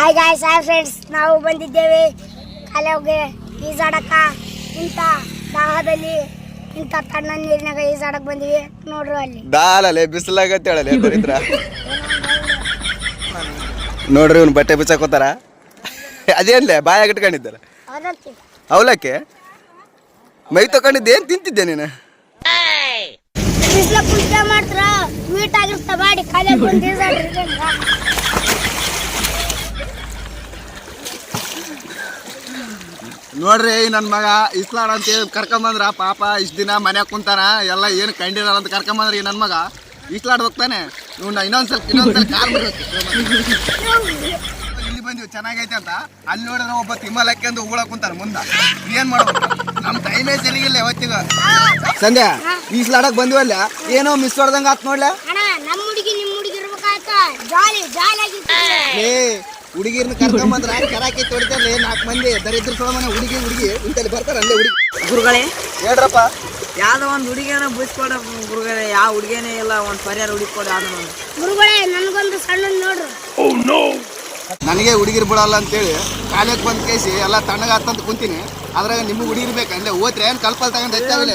Hi guys hi friends, ನಾವು ಬಂದಿದ್ದೇವೆ ಕಾಲುವೆಗೆ ಈಜಾಡಕ. ಇಂಥ ದಾಹದಲ್ಲಿ ಇಂಥ ತಣ್ಣ ನೀರಿನಾಗ ಈಜಾಡಕ್ ಬಂದಿವಿ. ನೋಡ್ರು ಅಲ್ಲಿ ದಾಲಲೆ ಬಿಸಿಲಾಗತ್ತೇಳಲೆ ಬರಿದ್ರ ನೋಡ್ರಿ ಇವ್ನು ಬಟ್ಟೆ ಬಿಚ್ಚಾಕೋತಾರ. ಅದೇನ್ಲೆ ಬಾಯಾಗ ಇಟ್ಕೊಂಡಿದ್ದಾರ ಅವಲಕ್ಕೆ ಮೈ ತಕೊಂಡಿದ್ದೆ. ಏನ್ ತಿಂತಿದ್ದೆ ನೀನು? ಬಿಸಿಲ ಕುಂತ ಮಾತ್ರ ಮೀಟ್ ಆಗಿರ್ತ ಬಾಡಿ ಕಾಲೇ ಬಂದು ಈಜಾಡ್ರಿ. ನೋಡ್ರಿ ನನ್ನ ಮಗ ಇಸ್ಲಾಡ್ ಅಂತ ಹೇಳಿ ಕರ್ಕೊಂಬಂದ್ರ ಪಾಪ ಇಷ್ಟ ದಿನ ಮನ್ಯಾಗ ಕುಂತಾನ. ಎಲ್ಲ ಏನು ಕಂಡಿರಲ್ಲ ಅಂತ ಕರ್ಕೊಂಬಂದ್ರಿ ನನ್ನ ಮಗ ಇಸ್ಲಾಡ್ ಹೋಗ್ತಾನೆ. ಇವ್ನ ಇನ್ನೊಂದ್ಸಲ ಕಾಲ್ ಇಲ್ಲಿ ಬಂದಿವಿ ಚೆನ್ನಾಗೈತೆ ಅಂತ. ಅಲ್ಲಿ ನೋಡಿದ್ರೆ ಒಬ್ಬ ತಿಮ್ಮಲಕ್ಕೆ ಅಂತ ಉಗುಳ ಕುಂತಾನ ಮುಂದ. ಏನ್ ಮಾಡ್ಬೇಕು? ನಮ್ ಟೈಮೇ ಸರಿಗಿಲ್ಲ ಯಾವತ್ತಿಗ. ಸಂಧ್ಯಾ ಈಸ್ಲಾಡಕ್ ಬಂದಿವಲ್ಲ, ಏನೋ ಮಿಸ್ ಹೊಡ್ದಂಗ ಆತ್ ನೋಡ್ಲ. ಅಣ್ಣ ನಮ್ಮ ಹುಡುಗಿ ನಿಮ್ಮ ಹುಡುಗಿ ಇರ್ಬೇಕಾಯ್ತ. ಜಾಲಿ ಜಾಲಿ ಆಗಿತ್ತು. ಹುಡುಗಿರ್ನ ಕರ್ಕೊಂಬಂದ್ರ ಕರಾಕಿ ತೊಡಿತಲ್ಲಿ 4 ಮಂದಿ ದರಿದ್ರ ಸೊಳಮನೆ ಹುಡುಗಿ ಇಂತಲ್ಲಿ ಬರ್ತಾರ ಅಲ್ಲೇ ಹುಡುಗಿ. ಗುರುಗಳೇ ಹೇಳ್ರಪ್ಪ, ಯಾವ್ದೋ ಒಂದು ಹುಡುಗಿಯನ್ನ ಬುಚ್ಕೊಡ ಗುರುಗಳೇ. ಯಾವ ಹುಡುಗಿಯೇ ಇಲ್ಲ, ಒಂದು ಪರಿಹಾರ ಹುಡುಕೊಡ. ಯಾವ್ದೋ ಒಂದು ಗುರುಗಳೇ ನನಗೊಂದು ಸಣ್ಣ ನೋಡ್ರು. ನನಗೆ ಹುಡುಗಿರ್ ಬಿಡಲ್ಲ ಅಂತೇಳಿ ಕಾಲೇಜ್ ಬಂದ್ ಕೇಸಿ ಎಲ್ಲ ತಣ್ಣಗಾತಂತ ಕುಂತೀನಿ. ಅದ್ರಾಗ ನಿಮ್ಗೆ ಹುಡುಗಿರ್ ಬೇಕಂದ್ರೆ ಓದ್ರಿ ಏನ್ ಕಲ್ಪಲ್ ತಗೊಂಡ್ ಹೆಚ್ಚಾಗಿಲ್ಲ.